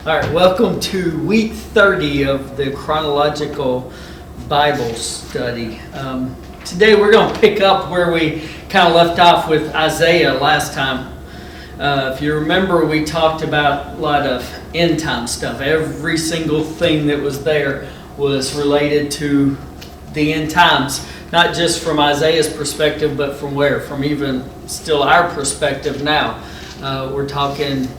All right, welcome to week 30 of the chronological Bible study. Today we're going to pick up where we kind of left off with Isaiah last time. If you remember, we talked about a lot of end time stuff. Every single thing that was there was related to the end times, not just from Isaiah's perspective, but from where? From even still our perspective now. We're talking,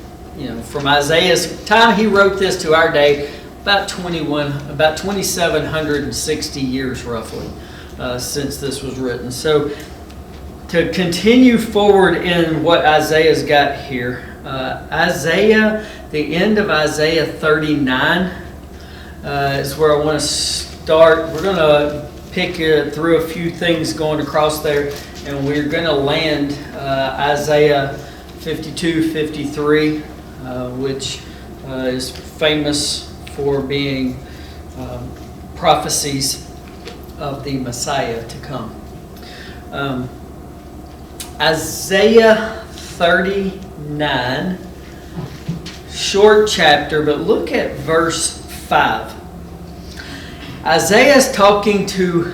from Isaiah's time he wrote this to our day, about 2,760 years roughly since this was written. So to continue forward in what Isaiah's got here, the end of Isaiah 39 is where I want to start. We're going to pick through a few things going across there, and we're going to land Isaiah 52, 53, which is famous for being prophecies of the Messiah to come. Isaiah 39, short chapter, but look at verse 5. Isaiah is talking to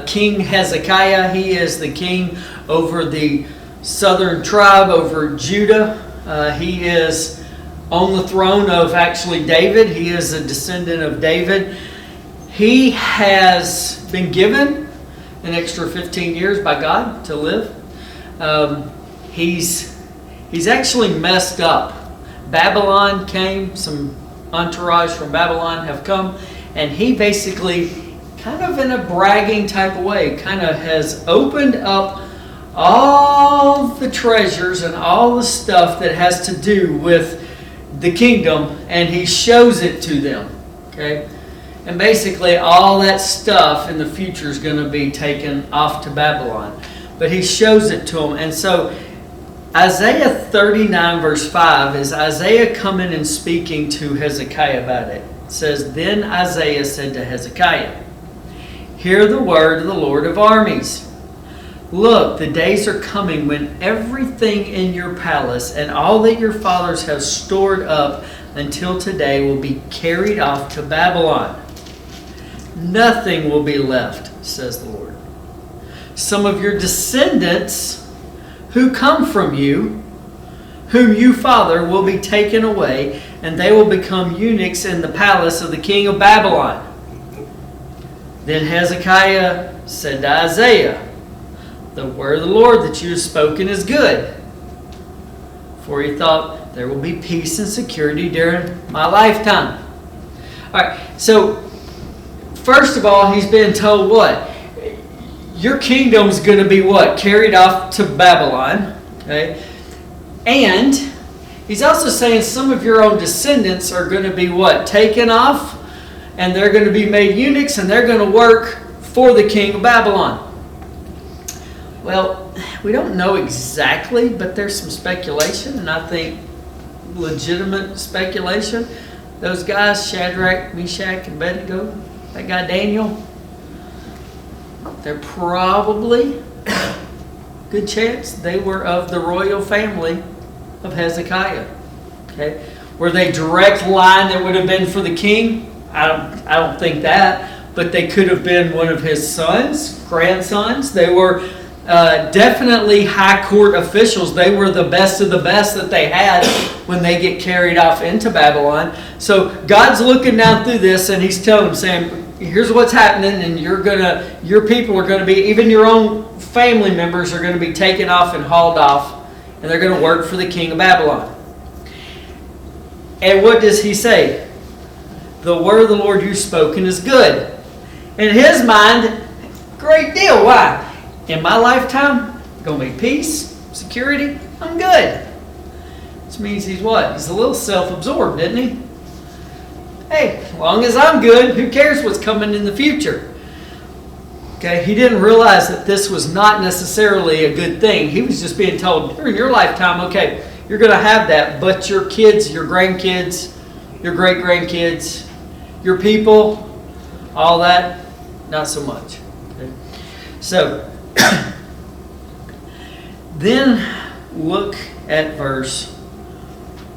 King Hezekiah. He is the king over the southern tribe, over Judah. He is on the throne of actually David. He is a descendant of David. He has been given an extra 15 years by God to live. He's actually messed up. Babylon came, some entourage from Babylon have come, and he basically, kind of in a bragging type of way, kind of has opened up all the treasures and all the stuff that has to do with the kingdom, and he shows it to them. Okay? And basically all that stuff in the future is going to be taken off to Babylon. But he shows it to them. And so Isaiah 39 verse 5 is Isaiah coming and speaking to Hezekiah about it. It says, "Then Isaiah said to Hezekiah, hear the word of the Lord of armies. Look, the days are coming when everything in your palace and all that your fathers have stored up until today will be carried off to Babylon. Nothing will be left, says the Lord. Some of your descendants who come from you, whom you father, will be taken away, and they will become eunuchs in the palace of the king of Babylon." Then Hezekiah said to Isaiah, "The word of the Lord that you have spoken is good." For he thought, there will be peace and security during my lifetime. All right, so first of all, he's been told what? Your kingdom's going to be what? Carried off to Babylon. Okay? And he's also saying some of your own descendants are going to be what? Taken off, and they're going to be made eunuchs, and they're going to work for the king of Babylon. Well, we don't know exactly, but there's some speculation, and I think legitimate speculation. Those guys, Shadrach, Meshach, and Abednego, that guy Daniel, they're probably, good chance, they were of the royal family of Hezekiah. Okay, were they direct line that would have been for the king? I don't think that, but they could have been one of his sons, grandsons. They were definitely high court officials. They were the best of the best that they had when they get carried off into Babylon. So God's looking down through this, and he's telling them, saying, here's what's happening, and your people are going to be, even your own family members are going to be taken off and hauled off, and they're going to work for the king of Babylon. And what does he say? The word of the Lord you've spoken is good. In his mind, great deal. Why? In my lifetime, going to be peace, security, I'm good. This means he's what? He's a little self-absorbed, isn't he? Hey, as long as I'm good, who cares what's coming in the future? Okay, he didn't realize that this was not necessarily a good thing. He was just being told, during your lifetime, okay, you're going to have that, but your kids, your grandkids, your great-grandkids, your people, all that, not so much. Okay? So, then look at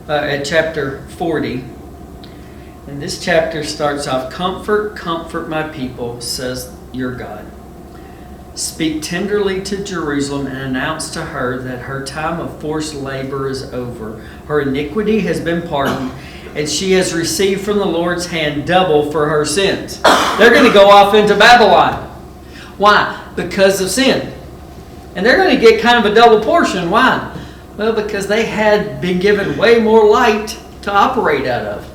at chapter 40, And this chapter starts off, "Comfort, comfort my people, says your God. Speak tenderly to Jerusalem and announce to her that her time of forced labor is over. Her iniquity has been pardoned, and she has received from the Lord's hand double for her sins." They're going to go off into Babylon. Why? Because of sin. And they're going to get kind of a double portion. Why? Well, because they had been given way more light to operate out of.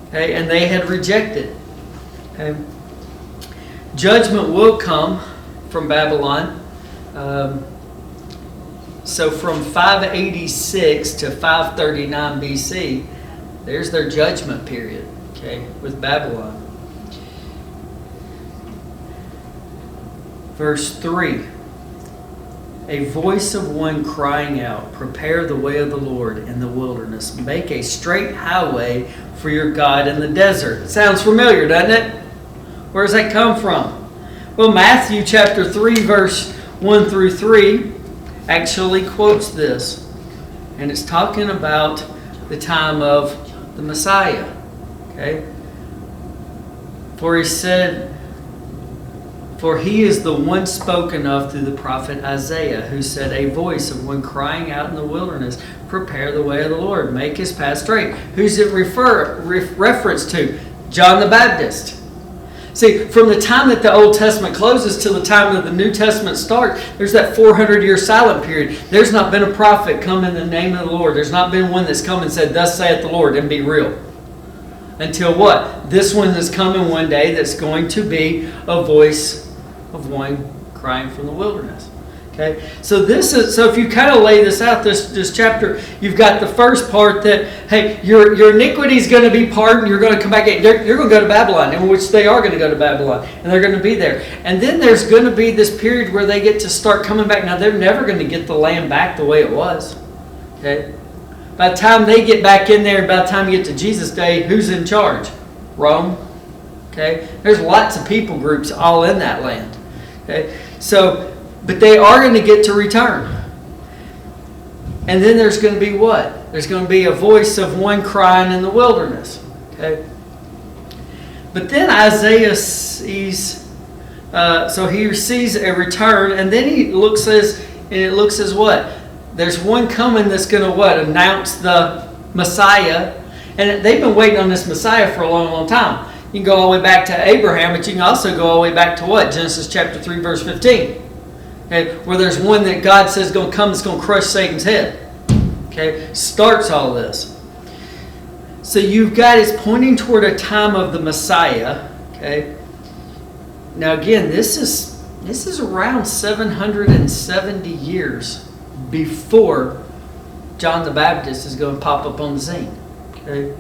Okay? And they had rejected. Okay? Judgment will come from Babylon. So from 586 to 539 BC, there's their judgment period, okay, with Babylon. Verse 3, "A voice of one crying out, prepare the way of the Lord in the wilderness. Make a straight highway for your God in the desert." Sounds familiar, doesn't it? Where does that come from? Well, Matthew chapter 3, verse 1 through 3 actually quotes this. And it's talking about the time of the Messiah. Okay? For he said, "For he is the one spoken of through the prophet Isaiah, who said, a voice of one crying out in the wilderness, prepare the way of the Lord, make his path straight." Who's it reference to? John the Baptist. See, from the time that the Old Testament closes till the time that the New Testament starts, there's that 400-year silent period. There's not been a prophet come in the name of the Lord. There's not been one that's come and said, "Thus saith the Lord," and be real. Until what? This one is coming one day that's going to be a voice of one crying from the wilderness. Okay, so if you kind of lay this out, this chapter, you've got the first part that, hey, your iniquity is going to be pardoned. You're going to come back. You're going to go to Babylon, in which they are going to go to Babylon, and they're going to be there. And then there's going to be this period where they get to start coming back. Now they're never going to get the land back the way it was. Okay, by the time they get back in there, by the time you get to Jesus' day, who's in charge? Rome. Okay, there's lots of people groups all in that land. Okay, but they are going to get to return. And then there's going to be what? There's going to be a voice of one crying in the wilderness. Okay? But then Isaiah sees, so he sees a return, and then it looks as what? There's one coming that's going to what? Announce the Messiah. And they've been waiting on this Messiah for a long, long time. You can go all the way back to Abraham, but you can also go all the way back to what? Genesis chapter 3, verse 15. Okay, where there's one that God says is going to come that's going to crush Satan's head. Okay, starts all this. So you've got, it's pointing toward a time of the Messiah. Okay. Now again, this is around 770 years before John the Baptist is going to pop up on the scene. Okay.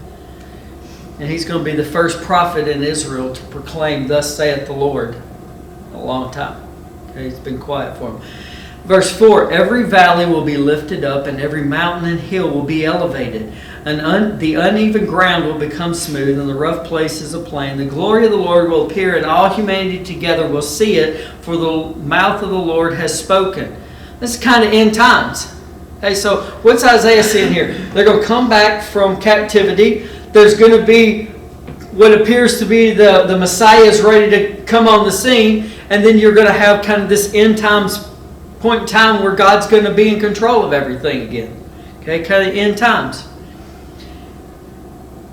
And he's going to be the first prophet in Israel to proclaim, "Thus saith the Lord," a long time. Okay, it's been quiet for him. Verse 4, "Every valley will be lifted up, and every mountain and hill will be elevated. The uneven ground will become smooth, and the rough places a plain. The glory of the Lord will appear, and all humanity together will see it, for the mouth of the Lord has spoken." This is kind of end times. Okay, so what's Isaiah seeing here? They're going to come back from captivity. There's going to be what appears to be the Messiah is ready to come on the scene. And then you're going to have kind of this end times point in time where God's going to be in control of everything again. Okay, kind of end times.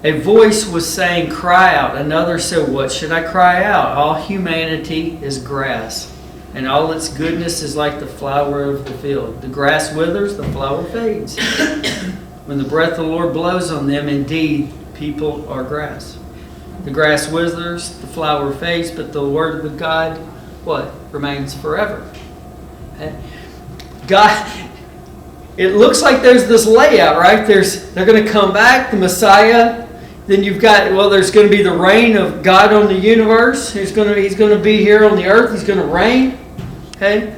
A voice was saying, "Cry out." Another said, "What should I cry out? All humanity is grass, and all its goodness is like the flower of the field. The grass withers, the flower fades. When the breath of the Lord blows on them, indeed, people are grass. The grass withers, the flower fades, but the word of God, what? Remains forever." Okay. God, it looks like there's this layout, right? They're going to come back, the Messiah. Then you've got, there's going to be the reign of God on the universe. He's going to be here on the earth. He's going to reign. Okay?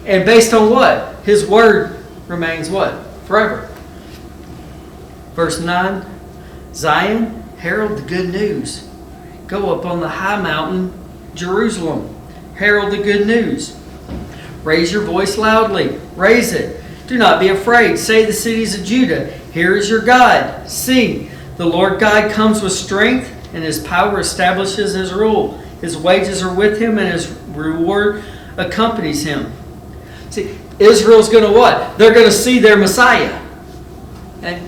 And based on what? His word remains what? Forever. Verse 9, "Zion, herald the good news. Go up on the high mountain, Jerusalem. Herald the good news. Raise your voice loudly. Raise it. Do not be afraid. Say the cities of Judah, here is your God. See, The Lord God comes with strength, and his power establishes his rule. His wages are with him, and his reward accompanies him. See, Israel's going to what? They're going to see their Messiah. Okay?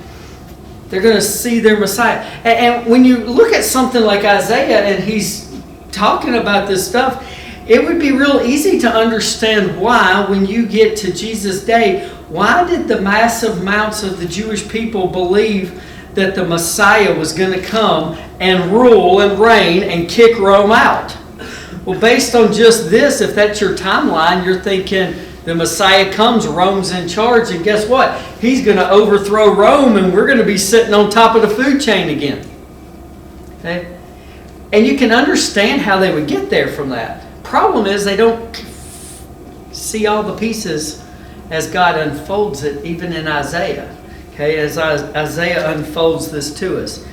They're going to see their Messiah. And when you look at something like Isaiah, and he's talking about this stuff, it would be real easy to understand why, when you get to Jesus' day, why did the massive amounts of the Jewish people believe that the Messiah was going to come and rule and reign and kick Rome out? Well, based on just this, if that's your timeline, you're thinking the Messiah comes, Rome's in charge, and guess what? He's going to overthrow Rome, and we're going to be sitting on top of the food chain again. Okay? And you can understand how they would get there from that. Problem is, they don't see all the pieces as God unfolds it, even in Isaiah. Okay, as Isaiah unfolds this to us.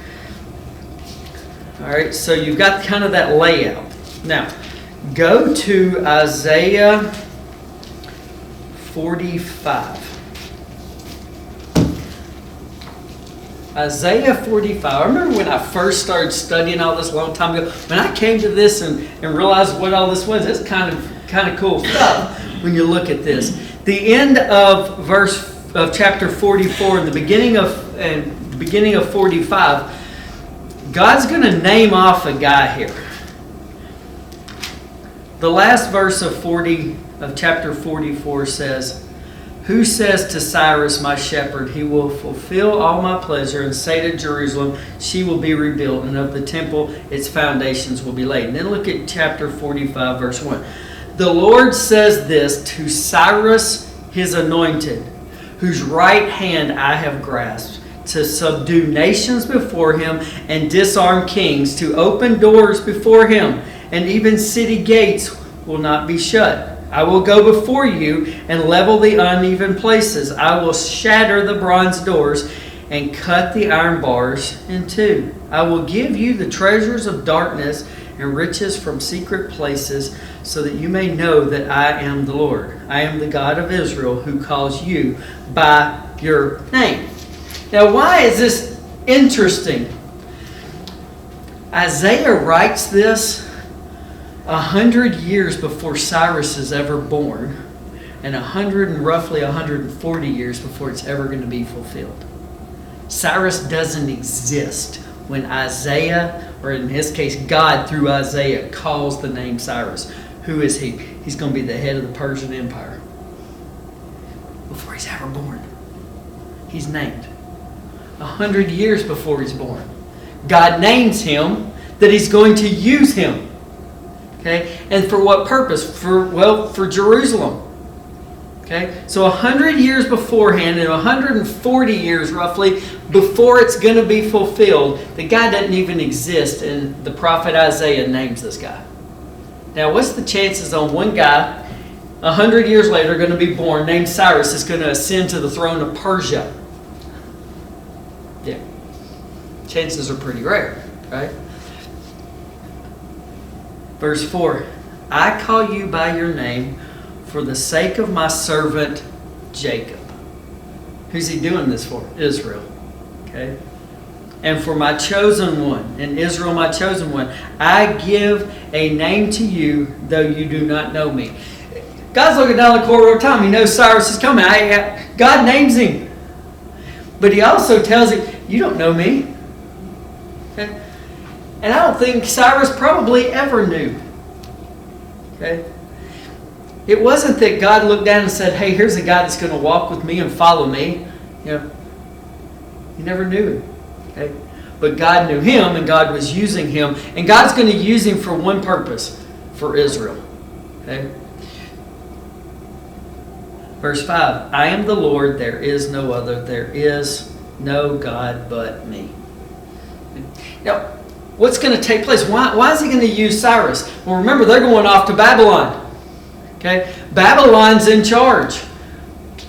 All right, so you've got kind of that layout. Now, go to Isaiah 45. Isaiah 45. I remember when I first started studying all this a long time ago. When I came to this and realized what all this was, it's kind of cool stuff when you look at this. The end of chapter 44 and the beginning of 45, God's going to name off a guy here. The last verse of chapter 44 says, "Who says to Cyrus, my shepherd, he will fulfill all my pleasure, and say to Jerusalem, she will be rebuilt, and of the temple its foundations will be laid." And then look at chapter 45, verse 1. "The Lord says this to Cyrus, his anointed, whose right hand I have grasped, to subdue nations before him and disarm kings, to open doors before him, and even city gates will not be shut. I will go before you and level the uneven places. I will shatter the bronze doors and cut the iron bars in two. I will give you the treasures of darkness and riches from secret places, so that you may know that I am the Lord. I am the God of Israel, who calls you by your name." Now, why is this interesting? Isaiah writes this 100 years before Cyrus is ever born, and roughly 140 years before it's ever going to be fulfilled. Cyrus doesn't exist when Isaiah, or in his case, God through Isaiah, calls the name Cyrus. Who is he? He's going to be the head of the Persian Empire. Before he's ever born, he's named. 100 years before he's born, God names him that he's going to use him. Okay, and for what purpose? For Jerusalem. Okay, so 100 years beforehand, and 140 years roughly before it's going to be fulfilled, the guy doesn't even exist, and the prophet Isaiah names this guy. Now, what's the chances on one guy 100 years later going to be born, named Cyrus, is going to ascend to the throne of Persia? Yeah, chances are pretty rare, right? Verse 4, "I call you by your name for the sake of my servant Jacob." Who's he doing this for? Israel. Okay? "And for my chosen one, and Israel my chosen one, I give a name to you, though you do not know me." God's looking down the corridor of time. He knows Cyrus is coming. God names him. But he also tells him, you don't know me. Okay? And I don't think Cyrus probably ever knew. Okay? It wasn't that God looked down and said, hey, here's a guy that's going to walk with me and follow me. You know, he never knew him. Okay? But God knew him, and God was using him. And God's going to use him for one purpose, for Israel. Okay? Verse 5, "I am the Lord, there is no other. There is no God but me." Now, what's going to take place? Why is he going to use Cyrus? Well, remember, they're going off to Babylon. Okay? Babylon's in charge.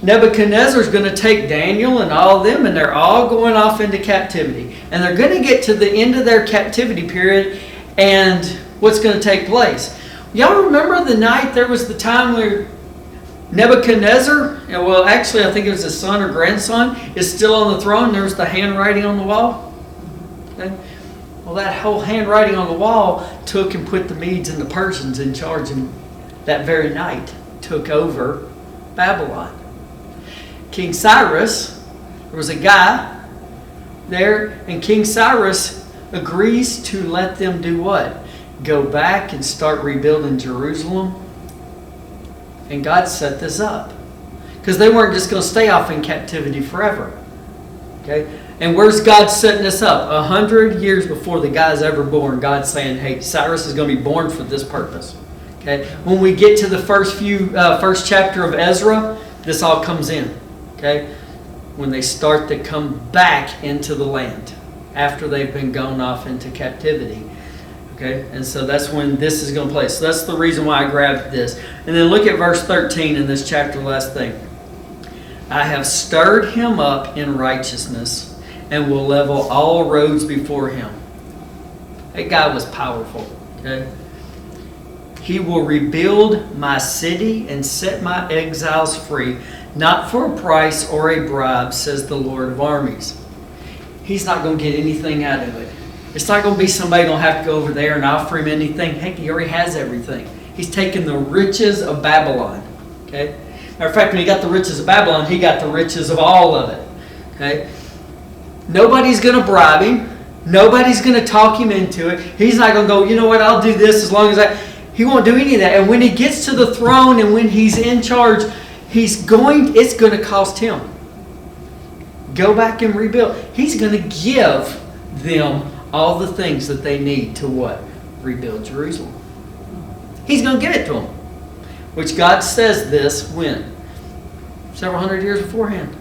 Nebuchadnezzar's going to take Daniel and all of them, and they're all going off into captivity. And they're going to get to the end of their captivity period, and what's going to take place? Y'all remember the night there was the time where Nebuchadnezzar, well, actually, I think it was his son or grandson, is still on the throne. There was the handwriting on the wall. Okay? Well, that whole handwriting on the wall took and put the Medes and the Persians in charge, and that very night took over Babylon. King Cyrus, there was a guy there, and King Cyrus agrees to let them do what? Go back and start rebuilding Jerusalem. And God set this up. Because they weren't just going to stay off in captivity forever. Okay? And where's God setting this up? 100 years before the guy's ever born, God's saying, hey, Cyrus is going to be born for this purpose. Okay? When we get to the first chapter of Ezra, this all comes in. Okay? When they start to come back into the land after they've been gone off into captivity. Okay? And so that's when this is going to play. So that's the reason why I grabbed this. And then look at verse 13 in this chapter, last thing. I have stirred him up in righteousness and will level all roads before him. That guy was powerful. Okay? He will rebuild my city and set my exiles free, not for a price or a bribe, says the Lord of armies. He's not going to get anything out of it. It's not going to be somebody going to have to go over there and offer him anything. Heck, he already has everything. He's taken the riches of Babylon. Okay? Matter of fact, when he got the riches of Babylon, he got the riches of all of it. Okay? Nobody's going to bribe him. Nobody's going to talk him into it. He's not going to go, you know what, I'll do this as long as I... He won't do any of that. And when he gets to the throne and when he's in charge, it's going to cost him. Go back and rebuild. He's going to give them all the things that they need to what? Rebuild Jerusalem. He's going to give it to them. Which God says this when? Several hundred years beforehand.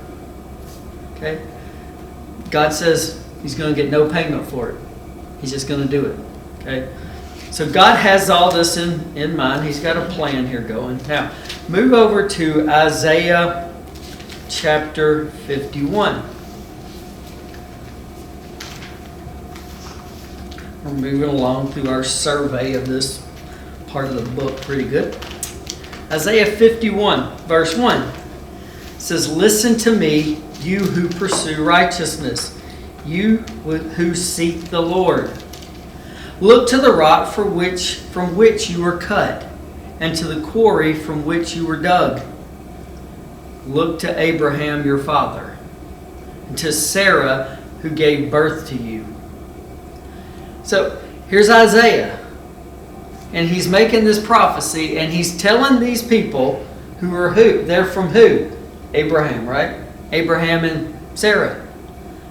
Okay? God says he's going to get no payment for it. He's just going to do it. Okay? So God has all this in mind. He's got a plan here going. Now, move over to Isaiah chapter 51. We're moving along through our survey of this part of the book pretty good. Isaiah 51, verse 1 says, listen to me, you who pursue righteousness, you who seek the Lord. Look to the rock from which you were cut, and to the quarry from which you were dug. Look to Abraham your father, and to Sarah who gave birth to you. So here's Isaiah, and he's making this prophecy, and he's telling these people who are who? They're from who? Abraham, right? Abraham and Sarah.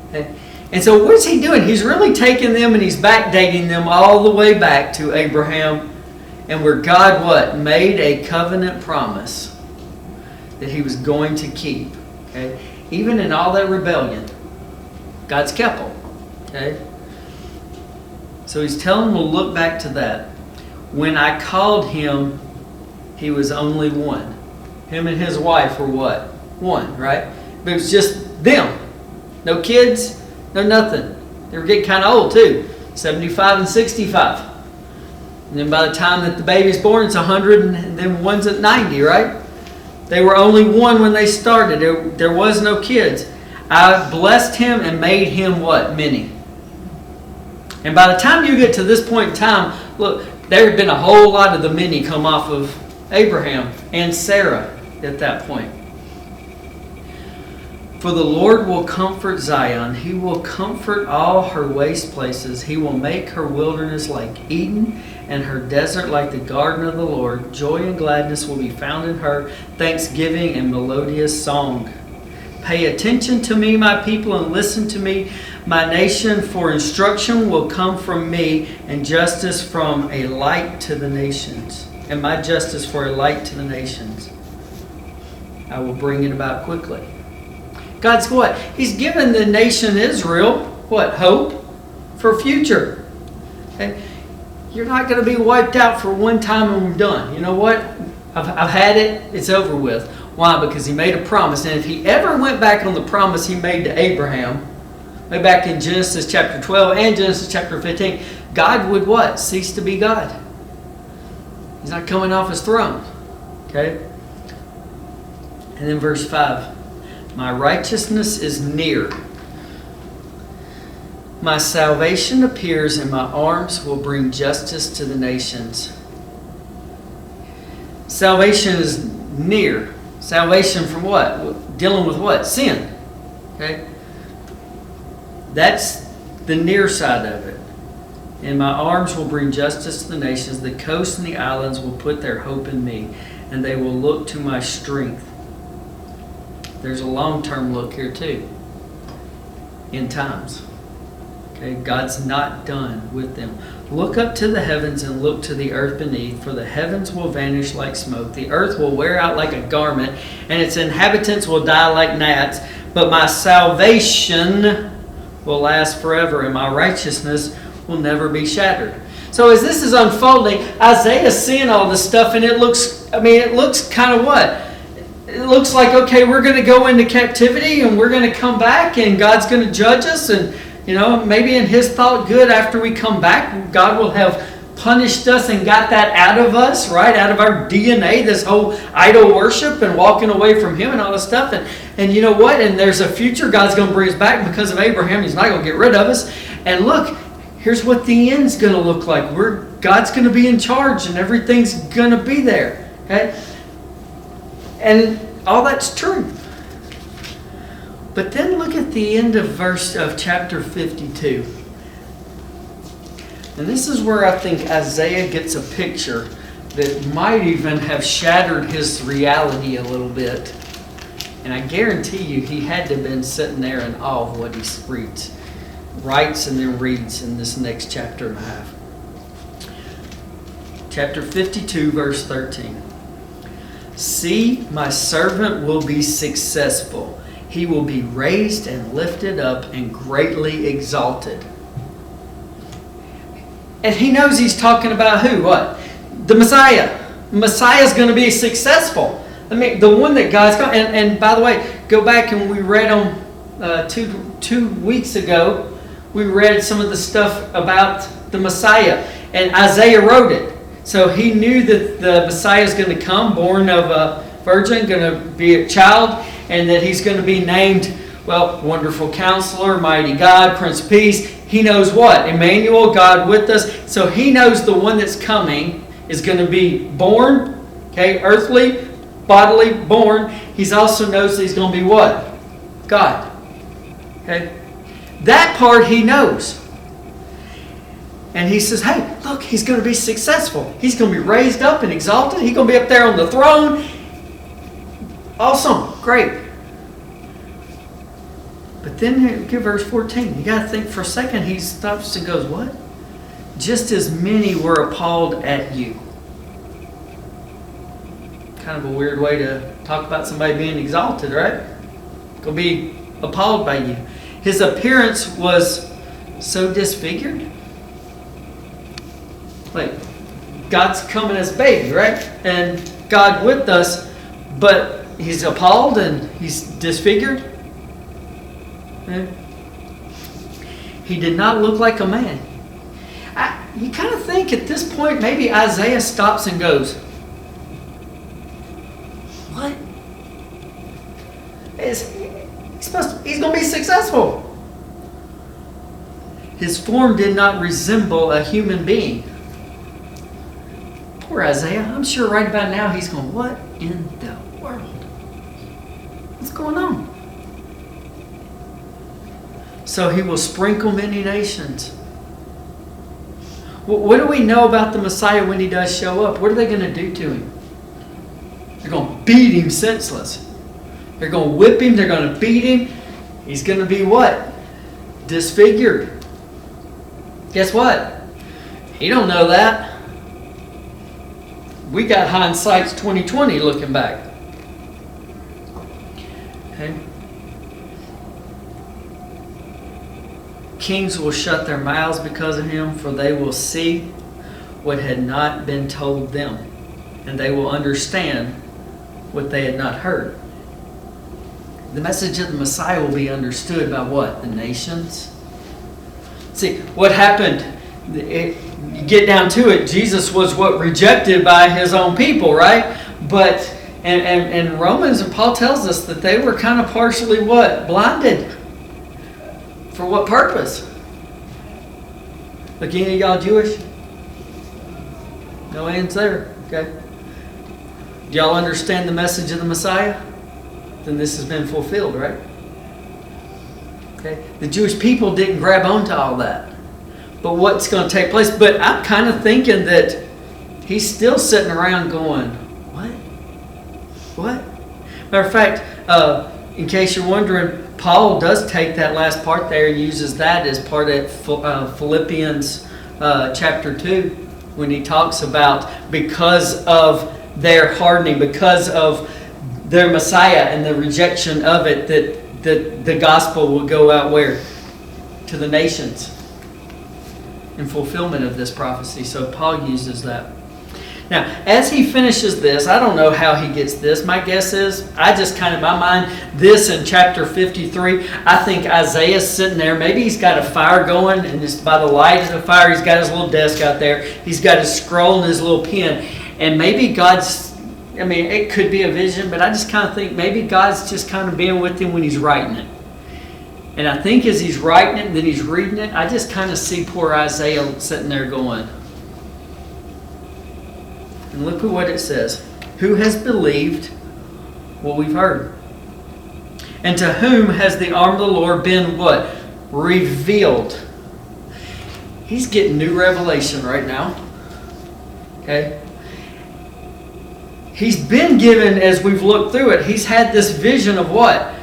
Okay. And so what's he doing? He's really taking them and he's backdating them all the way back to Abraham, and where God what? Made a covenant promise that he was going to keep. Okay? Even in all that rebellion, God's kept them. Okay? So he's telling them to look back to that. When I called him, he was only one. Him and his wife were what? One, right? But it was just them. No kids. No, nothing. They were getting kind of old too. 75 and 65. And then by the time that the baby's born, it's 100, and then one's at 90, right? They were only one when they started. There was no kids. I blessed him and made him what? Many. And by the time you get to this point in time, look, there had been a whole lot of the many come off of Abraham and Sarah at that point. For the Lord will comfort Zion. He will comfort all her waste places. He will make her wilderness like Eden and her desert like the garden of the Lord. Joy and gladness will be found in her, thanksgiving and melodious song. Pay attention to me, my people, and listen to me, my nation, for instruction will come from me, and justice from a light to the nations. And my justice for a light to the nations. I will bring it about quickly. God's what? He's given the nation Israel, what? Hope for a future. Okay? You're not going to be wiped out for one time and we're done. You know what? I've had it. It's over with. Why? Because he made a promise. And if he ever went back on the promise he made to Abraham, way back in Genesis chapter 12 and Genesis chapter 15, God would what? Cease to be God. He's not coming off his throne. Okay? And then verse 5. My righteousness is near. My salvation appears, and my arms will bring justice to the nations. Salvation is near. Salvation from what? Dealing with what? Sin. Okay? That's the near side of it. And my arms will bring justice to the nations. The coasts and the islands will put their hope in me, and they will look to my strength. There's a long-term look here too. In times. Okay, God's not done with them. Look up to the heavens and look to the earth beneath, for the heavens will vanish like smoke. The earth will wear out like a garment, and its inhabitants will die like gnats. But my salvation will last forever, and my righteousness will never be shattered. So as this is unfolding, Isaiah's seeing all this stuff, and it looks kind of what? It looks like, okay, we're going to go into captivity, and we're going to come back, and God's going to judge us, and maybe in his thought good, after we come back, God will have punished us and got that out of us, right? Out of our DNA, this whole idol worship and walking away from him and all this stuff. And you know what? And there's a future God's going to bring us back because of Abraham. He's not going to get rid of us. And look, here's what the end's going to look like. God's going to be in charge and everything's going to be there. Okay? And all that's true. But then look at the end of chapter 52. And this is where I think Isaiah gets a picture that might even have shattered his reality a little bit. And I guarantee you he had to have been sitting there in awe of what he writes and then reads in this next chapter and a half. Chapter 52, verse 13. See, my servant will be successful. He will be raised and lifted up and greatly exalted. And he knows he's talking about who? What? The Messiah. Messiah's going to be successful. I mean, the one that God's got. And by the way, go back and we read on two weeks ago, we read some of the stuff about the Messiah. And Isaiah wrote it. So he knew that the Messiah is going to come, born of a virgin, going to be a child, and that he's going to be named, Wonderful Counselor, Mighty God, Prince of Peace. He knows what? Emmanuel, God with us. So he knows the one that's coming is going to be born, okay, earthly, bodily, born. He also knows that he's going to be what? God. Okay? That part he knows. And he says, hey, look, he's going to be successful. He's going to be raised up and exalted. He's going to be up there on the throne. Awesome. Great. But then give verse 14. You got to think for a second. He stops and goes, what? Just as many were appalled at you. Kind of a weird way to talk about somebody being exalted, right? Going to be appalled by you. His appearance was so disfigured. Like, God's coming as baby, right? And God with us, but he's appalled and he's disfigured. Okay? He did not look like a man. You kind of think at this point maybe Isaiah stops and goes, what? He's going to be successful. His form did not resemble a human being. Poor Isaiah. I'm sure right about now he's going, what in the world? What's going on? So he will sprinkle many nations. What do we know about the Messiah when he does show up? What are they going to do to him? They're going to beat him senseless. They're going to whip him. They're going to beat him. He's going to be what? Disfigured. Guess what? He don't know that. We got hindsight's 2020 looking back. Okay. Kings will shut their mouths because of him, for they will see what had not been told them, and they will understand what they had not heard. The message of the Messiah will be understood by what? The nations. See, what happened? You get down to it, Jesus was what? Rejected by his own people, right? But, and Romans and Paul tells us that they were kind of partially what? Blinded. For what purpose? Look, any of y'all Jewish? No hands there. Okay. Do y'all understand the message of the Messiah? Then this has been fulfilled, right? Okay. The Jewish people didn't grab onto all that. But what's going to take place? But I'm kind of thinking that he's still sitting around going, what? What? Matter of fact, in case you're wondering, Paul does take that last part there and uses that as part of Philippians chapter 2 when he talks about because of their hardening, because of their Messiah and the rejection of it, that the gospel will go out where? To the nations in fulfillment of this prophecy. So Paul uses that. Now, as he finishes this, I don't know how he gets this. My guess is, I just kind of, in my mind, this in chapter 53, I think Isaiah's sitting there. Maybe he's got a fire going, and just by the light of the fire, he's got his little desk out there. He's got his scroll and his little pen. And maybe God's, it could be a vision, but I just kind of think maybe God's just kind of being with him when he's writing it. And I think as he's writing it and then he's reading it, I just kind of see poor Isaiah sitting there going, and look at what it says. Who has believed what we've heard? And to whom has the arm of the Lord been what? Revealed. He's getting new revelation right now. Okay? He's been given, as we've looked through it, he's had this vision of what?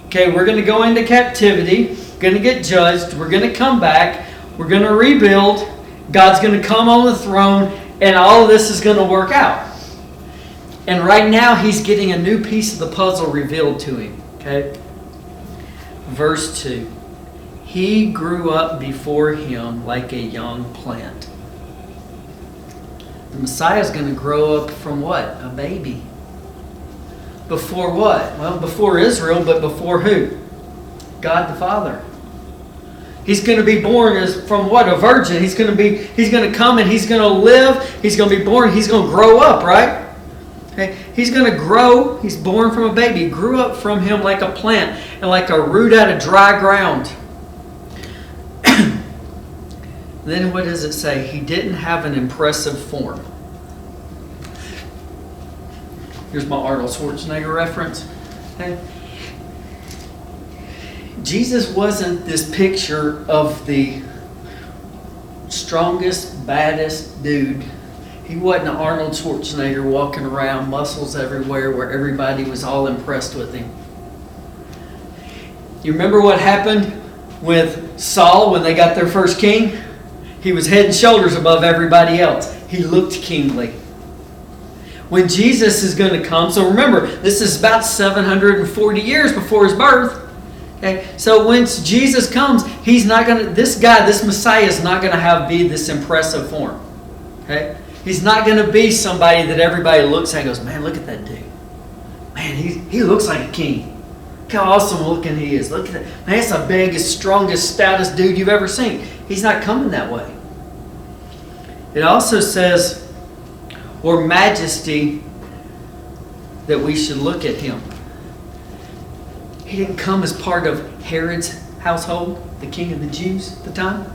Okay, we're going to go into captivity. We're going to get judged. We're going to come back. We're going to rebuild. God's going to come on the throne. And all of this is going to work out. And right now, he's getting a new piece of the puzzle revealed to him. Okay? Verse 2. He grew up before him like a young plant. The Messiah is going to grow up from what? A baby. Before what? Well, before Israel, but before who? God the Father. He's going to be born as from what? A virgin. He's going to come and he's going to live. He's going to be born. He's going to grow up, right? Okay. He's going to grow. He's born from a baby. He grew up from him like a plant and like a root out of dry ground. Then what does it say? He didn't have an impressive form. Here's my Arnold Schwarzenegger reference. Okay. Jesus wasn't this picture of the strongest, baddest dude. He wasn't Arnold Schwarzenegger walking around, muscles everywhere, where everybody was all impressed with him. You remember what happened with Saul when they got their first king? He was head and shoulders above everybody else. He looked kingly. When Jesus is going to come, so remember, this is about 740 years before his birth. Okay, so once Jesus comes, he's not going to. This Messiah is not going to be this impressive form. Okay, he's not going to be somebody that everybody looks at and goes, "Man, look at that dude. Man, he looks like a king. Look how awesome looking he is. Look at that. Man, that's the biggest, strongest, stoutest dude you've ever seen." He's not coming that way. It also says, or majesty, that we should look at him. He didn't come as part of Herod's household, the king of the Jews at the time.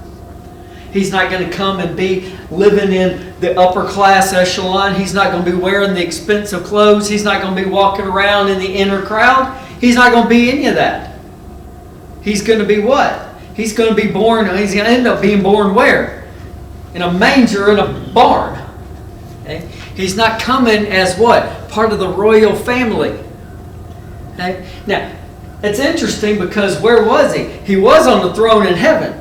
He's not going to come and be living in the upper class echelon. He's not going to be wearing the expensive clothes. He's not going to be walking around in the inner crowd. He's not going to be any of that. He's going to be what? He's going to be born, he's going to end up being born where? In a manger in a barn. Okay? He's not coming as what? Part of the royal family. Okay? Now, it's interesting because where was he? He was on the throne in heaven.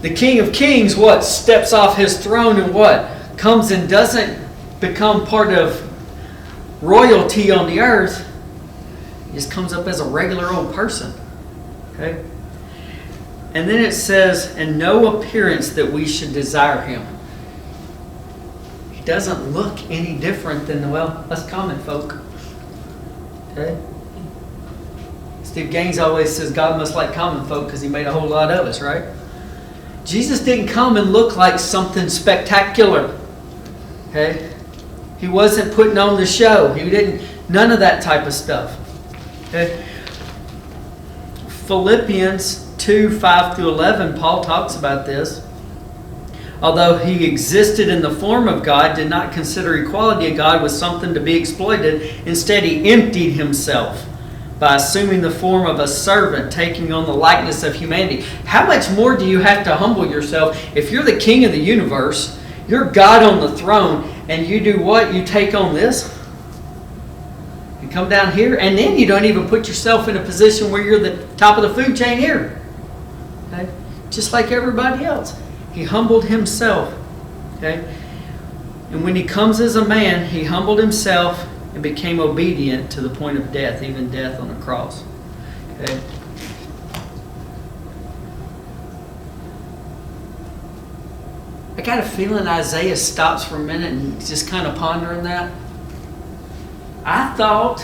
The King of Kings, what? Steps off his throne and what? Comes and doesn't become part of royalty on the earth. He just comes up as a regular old person. Okay? And then it says, and no appearance that we should desire him. He doesn't look any different than, us common folk. Okay? Steve Gaines always says God must like common folk because he made a whole lot of us, right? Jesus didn't come and look like something spectacular. Okay? He wasn't putting on the show. He didn't, none of that type of stuff. Okay? Philippians 2:5-11, Paul talks about this. although he existed in the form of God, did not consider equality of God with something to be exploited. Instead, he emptied himself by assuming the form of a servant, taking on the likeness of humanity. How much more do you have to humble yourself if you're the king of the universe, you're God on the throne, and you do what? You take on this? You come down here, and then you don't even put yourself in a position where you're the top of the food chain here. Okay? Just like everybody else. He humbled himself. Okay? And when he comes as a man, he humbled himself and became obedient to the point of death, even death on a cross. Okay? I got a feeling Isaiah stops for a minute and just kind of pondering that. I thought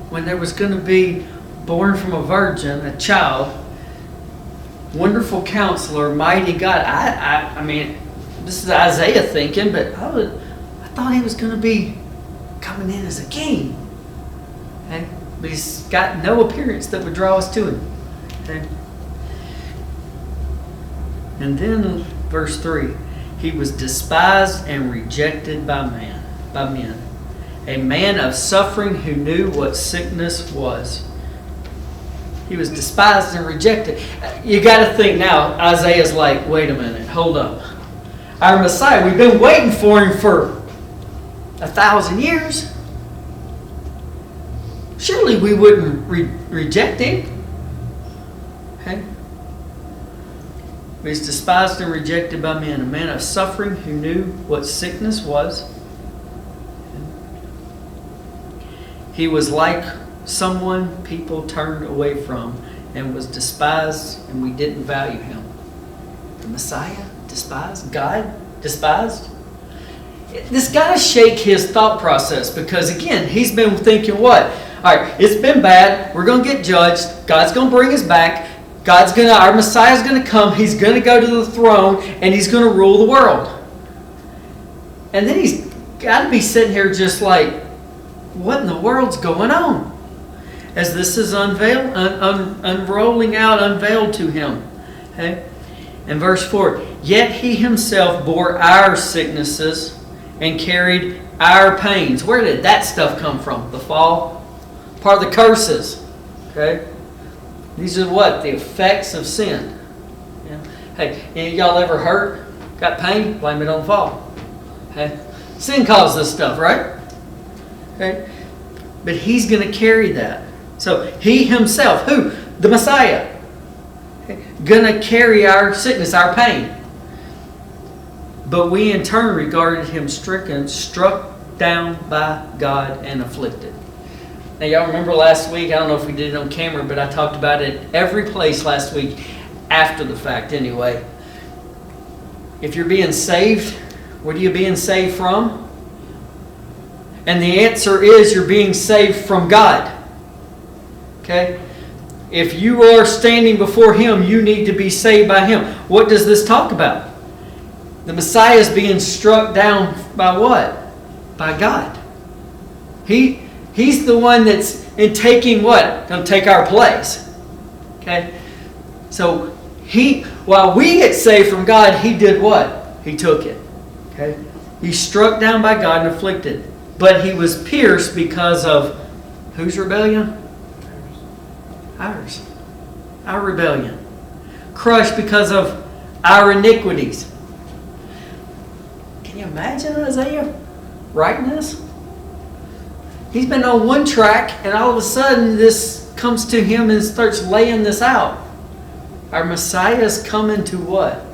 when there was going to be born from a virgin, a child, wonderful counselor, mighty God. I mean, this is Isaiah thinking, but I thought he was going to be coming in as a king. Okay? But he's got no appearance that would draw us to him. Okay? And then verse 3, he was despised and rejected by men. A man of suffering who knew what sickness was. He was despised and rejected. You got to think now, Isaiah's like, wait a minute, hold up. Our Messiah, we've been waiting for him for 1,000 years. Surely we wouldn't reject him. Okay? He was despised and rejected by men. A man of suffering who knew what sickness was. He was like someone people turned away from and was despised, and we didn't value him. The Messiah despised? God despised? This got to shake his thought process, because again, he's been thinking what? All right, it's been bad. We're going to get judged. God's going to bring us back. Our Messiah's going to come. He's going to go to the throne, and he's going to rule the world. And then he's got to be sitting here just like, what in the world's going on? As this is unrolling out, unveiled to him. Okay? And verse 4, yet he himself bore our sicknesses and carried our pains. Where did that stuff come from? The fall? Part of the curses. Okay? These are what? The effects of sin. Yeah. Hey, any of y'all ever hurt? Got pain? Blame it on the fall. Okay? Sin caused this stuff, right? Okay? But he's going to carry that. So he himself, who? The Messiah. Okay? Going to carry our sickness, our pain. But we in turn regarded him stricken, struck down by God and afflicted. Now y'all remember last week, I don't know if we did it on camera, but I talked about it every place last week, after the fact anyway. If you're being saved, what are you being saved from? And the answer is you're being saved from God. Okay? If you are standing before him, you need to be saved by him. What does this talk about? The Messiah is being struck down by what? By God. He's the one that's in taking what? Going to take our place. Okay? So while we get saved from God, he did what? He took it. Okay? He's struck down by God and afflicted. But he was pierced because of whose rebellion? Ours. Our rebellion. Crushed because of our iniquities. Can you imagine Isaiah writing this? He's been on one track, and all of a sudden this comes to him and starts laying this out. Our Messiah's coming to what?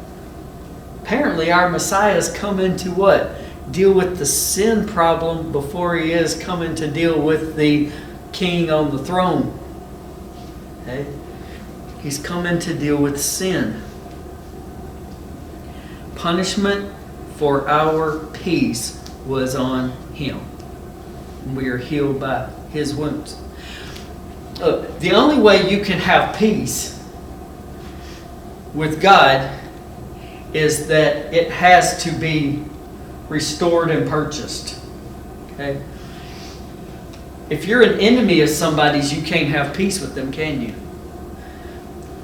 Apparently our Messiah's coming to what? Deal with the sin problem before he is coming to deal with the king on the throne. Okay? He's coming to deal with sin. Punishment for our peace was on him. We are healed by his wounds. The only way you can have peace with God is that it has to be restored and purchased. Okay? If you're an enemy of somebody's, you can't have peace with them, can you?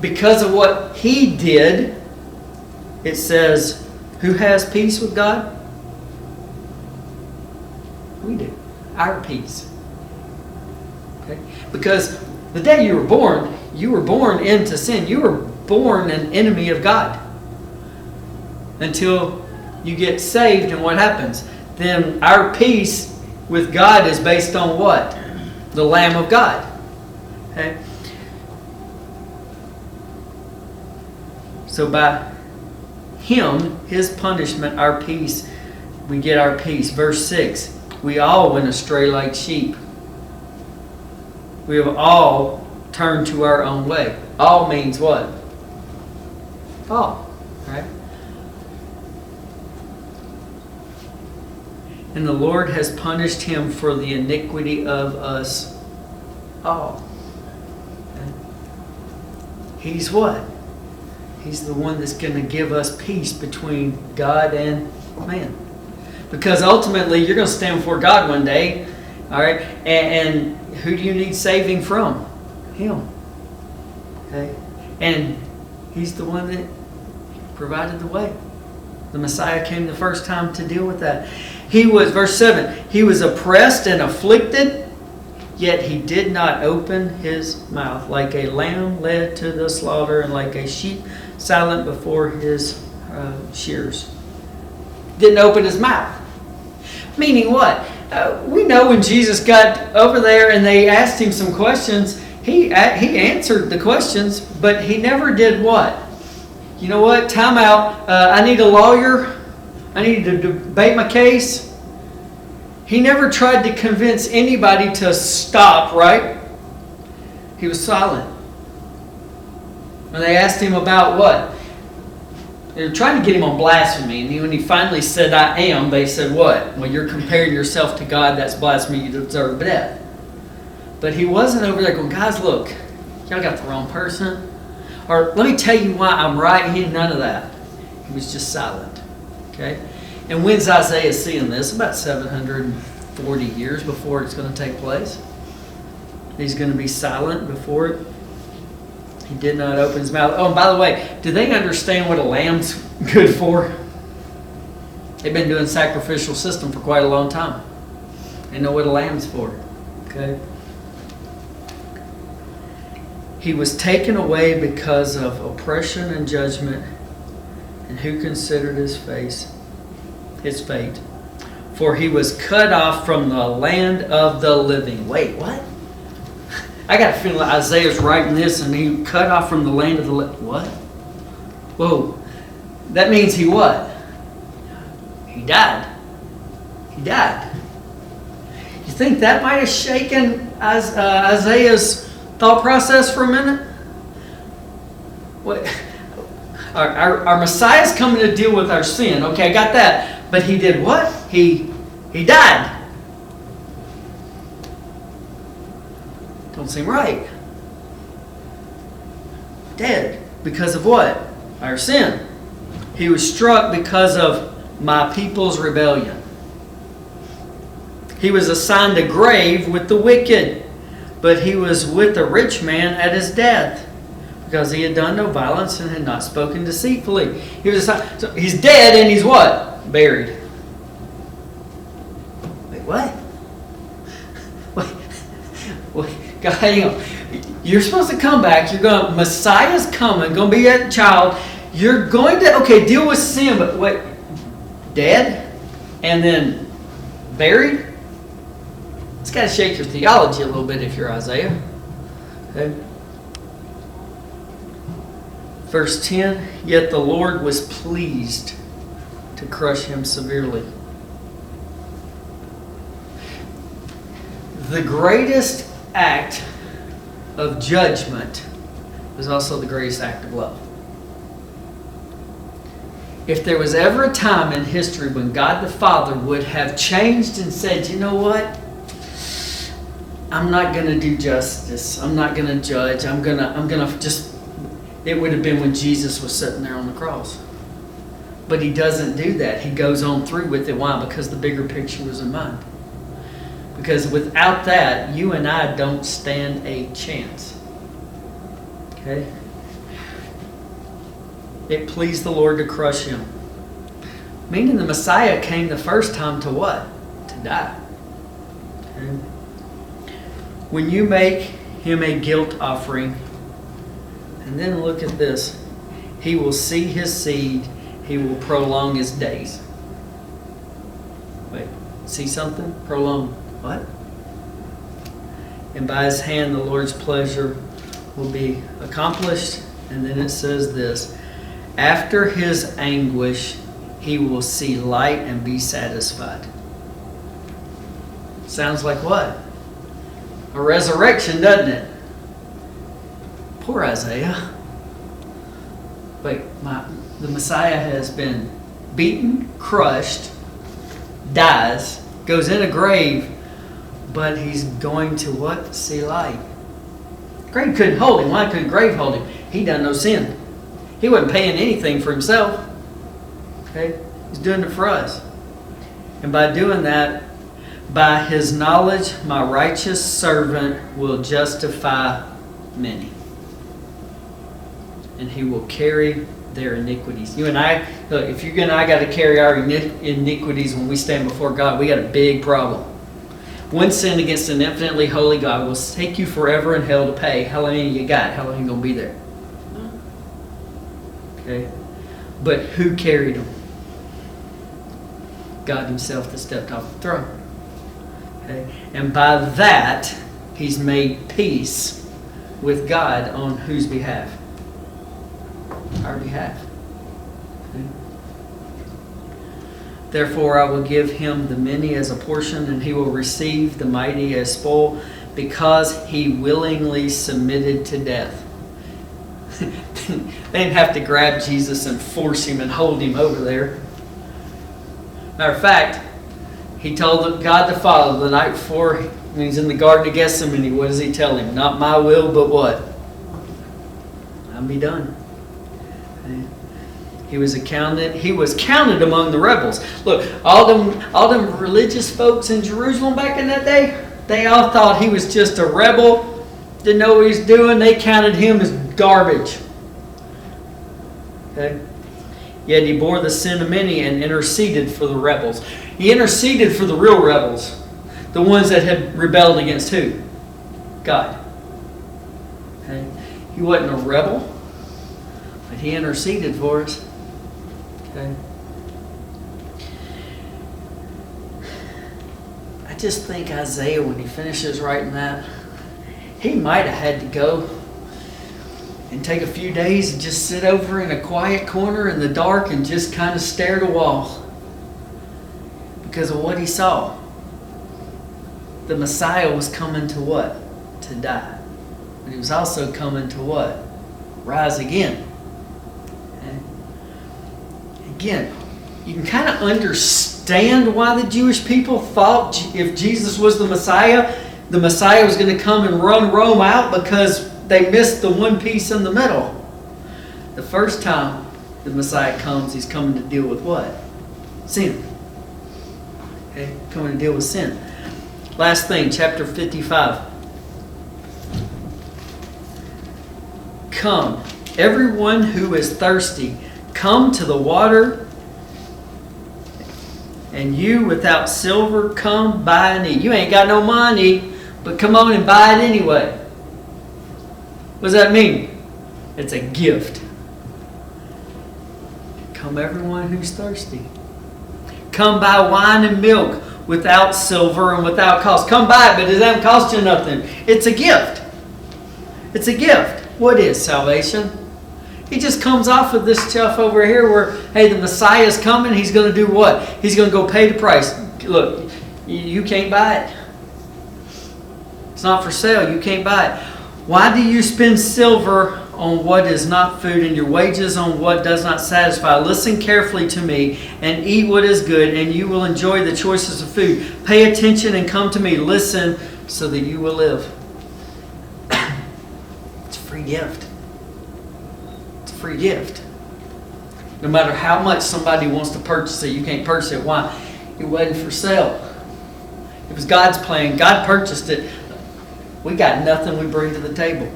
Because of what he did, it says, Who has peace with God? We do. Our peace. Okay? Because the day you were born into sin. You were born an enemy of God. Until you get saved, and what happens? Then our peace with God is based on what? The Lamb of God. Okay? So by Him, His punishment, our peace, we get our peace. Verse 6, we all went astray like sheep. We have all turned to our own way. All means what? All. Right? And the Lord has punished him for the iniquity of us all. Okay? He's what? He's the one that's going to give us peace between God and man. Because ultimately, you're going to stand before God one day. All right? And who do you need saving from? Him. Okay? And He's the one that provided the way. The Messiah came the first time to deal with that. He was, verse 7, He was oppressed and afflicted, yet He did not open His mouth. Like a lamb led to the slaughter, and like a sheep silent before his shears. Didn't open His mouth. Meaning what? We know when Jesus got over there and they asked Him some questions, He answered the questions, but He never did what? You know what? Time out. I need a lawyer. I need to debate my case. He never tried to convince anybody to stop, right? He was silent. When they asked Him about what? They were trying to get Him on blasphemy. And when He finally said, I am, they said what? Well, you're comparing yourself to God. That's blasphemy. You deserve death. But He wasn't over there going, guys, look, y'all got the wrong person. Or let me tell you why I'm right. He had none of that. He was just silent. Okay? And when's Isaiah seeing this? About 740 years before it's going to take place. He's going to be silent before it. He did not open His mouth. Oh, and by the way, do they understand what a lamb's good for? They've been doing sacrificial system for quite a long time. They know what a lamb's for. Okay? He was taken away because of oppression and judgment, and who considered His fate? For He was cut off from the land of the living. Wait, what? I got a feeling that Isaiah's writing this, and He cut off from the land of the living. What? Whoa. That means He what? He died. He died. You think that might have shaken Isaiah's thought process for a minute? What? Our Messiah's coming to deal with our sin. Okay, I got that. But He did what? He died. Don't seem right. Dead. Because of what? Our sin. He was struck because of my people's rebellion. He was assigned a grave with the wicked. But He was with the rich man at his death, because he had done no violence and had not spoken deceitfully. He was assigned, so He's dead and He's what? Buried. Wait, what? Wait, God, hang on. You're supposed to come back. Messiah's coming. Going to be a child. You're going to, deal with sin, but what? Dead? And then buried? It's got to shake your theology a little bit if you're Isaiah. Okay. Verse 10, yet the Lord was pleased to crush him severely. The greatest act of judgment is also the greatest act of love. If there was ever a time in history when God the Father would have changed and said, you know what? I'm not going to do justice. I'm not going to judge. I'm going to just... It would have been when Jesus was sitting there on the cross. But He doesn't do that. He goes on through with it. Why? Because the bigger picture was in mind. Because without that, you and I don't stand a chance. Okay? It pleased the Lord to crush him. Meaning the Messiah came the first time to what? To die. Okay. When you make him a guilt offering, and then look at this, he will see his seed, he will prolong his days. Wait, see something? Prolong what? And by his hand the Lord's pleasure will be accomplished. And then it says this, after his anguish he will see light and be satisfied. Sounds like what? A resurrection, doesn't it? Poor Isaiah. Wait, the Messiah has been beaten, crushed, dies, goes in a grave, but he's going to what? See light. Grave couldn't hold him. Why couldn't grave hold him? He done no sin. He wasn't paying anything for himself. Okay? He's doing it for us. And by doing that, by his knowledge, my righteous servant will justify many. And he will carry their iniquities. You and I, look, if you and I got to carry our iniquities when we stand before God, we got a big problem. One sin against an infinitely holy God will take you forever in hell to pay. How long you got? How long you going to be there? Okay? But who carried them? God himself that stepped off the throne. Okay? And by that, he's made peace with God on whose behalf? Our behalf. Okay? Therefore I will give him the many as a portion, and he will receive the mighty as spoil, because he willingly submitted to death. They didn't have to grab Jesus and force him and hold him over there. Matter of fact, he told God the Father the night before, when he's in the Garden of Gethsemane, what does he tell him? Not my will, but what? I'll be done. Okay. He was counted among the rebels. Look, all them religious folks in Jerusalem back in that day, they all thought he was just a rebel, didn't know what he was doing. They counted him as garbage. Okay? Yet he bore the sin of many and interceded for the rebels. He interceded for the real rebels, the ones that had rebelled against who? God. Okay? He wasn't a rebel, but he interceded for us. Okay. I just think Isaiah, when he finishes writing that, he might have had to go and take a few days and just sit over in a quiet corner in the dark and just kind of stare at a wall because of what he saw. The Messiah was coming to what? To die. But he was also coming to what? Rise again. Again, you can kind of understand why the Jewish people thought if Jesus was the Messiah was going to come and run Rome out, because they missed the one piece in the middle. The first time the Messiah comes, he's coming to deal with what? Sin. Okay, coming to deal with sin. Last thing, chapter 55. Come, everyone who is thirsty, come to the water, and you without silver, come buy and eat. You ain't got no money, but come on and buy it anyway. What does that mean? It's a gift. Come everyone who's thirsty. Come buy wine and milk without silver and without cost. Come buy it, but it doesn't cost you nothing. It's a gift. It's a gift. What is salvation? He just comes off of this stuff over here where, hey, the Messiah's coming. He's going to do what? He's going to go pay the price. Look, you can't buy it. It's not for sale. You can't buy it. Why do you spend silver on what is not food and your wages on what does not satisfy? Listen carefully to me and eat what is good, and you will enjoy the choices of food. Pay attention and come to me. Listen so that you will live. It's a free gift. Free gift. No matter how much somebody wants to purchase it, you can't purchase it. Why? It wasn't for sale. It was God's plan. God purchased it. We got nothing we bring to the table.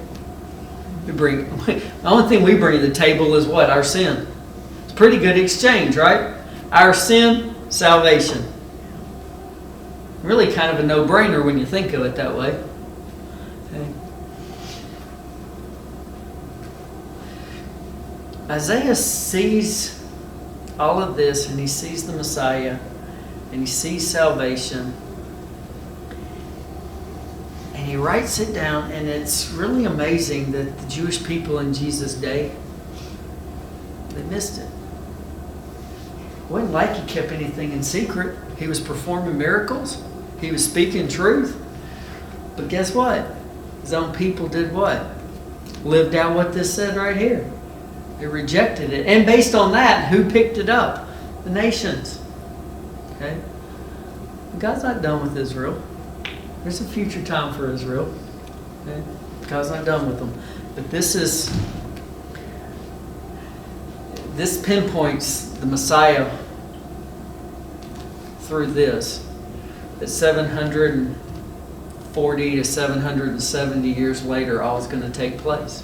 The only thing we bring to the table is what? Our sin. It's a pretty good exchange, right? Our sin, salvation. Really kind of a no-brainer when you think of it that way. Okay. Isaiah sees all of this, and he sees the Messiah, and he sees salvation, and he writes it down, and it's really amazing that the Jewish people in Jesus' day, they missed it. It wasn't like he kept anything in secret. He was performing miracles. He was speaking truth. But guess what? His own people did what? Lived out what this said right here. They rejected it. And based on that, who picked it up? The nations. Okay? God's not done with Israel. There's a future time for Israel. Okay? God's not done with them. But this pinpoints the Messiah through this. That 740 to 770 years later, all is going to take place.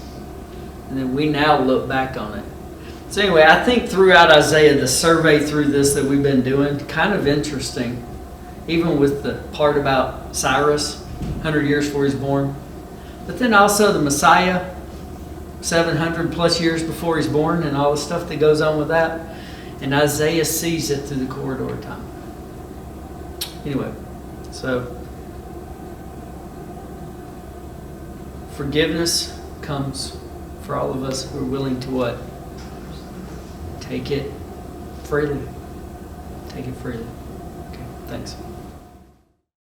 And then we now look back on it. So anyway, I think throughout Isaiah, the survey through this that we've been doing, kind of interesting. Even with the part about Cyrus, 100 years before he's born. But then also the Messiah, 700 plus years before he's born, and all the stuff that goes on with that. And Isaiah sees it through the corridor of time. Anyway, so forgiveness comes for all of us who are willing to what? Take it freely. Take it freely. Okay, thanks.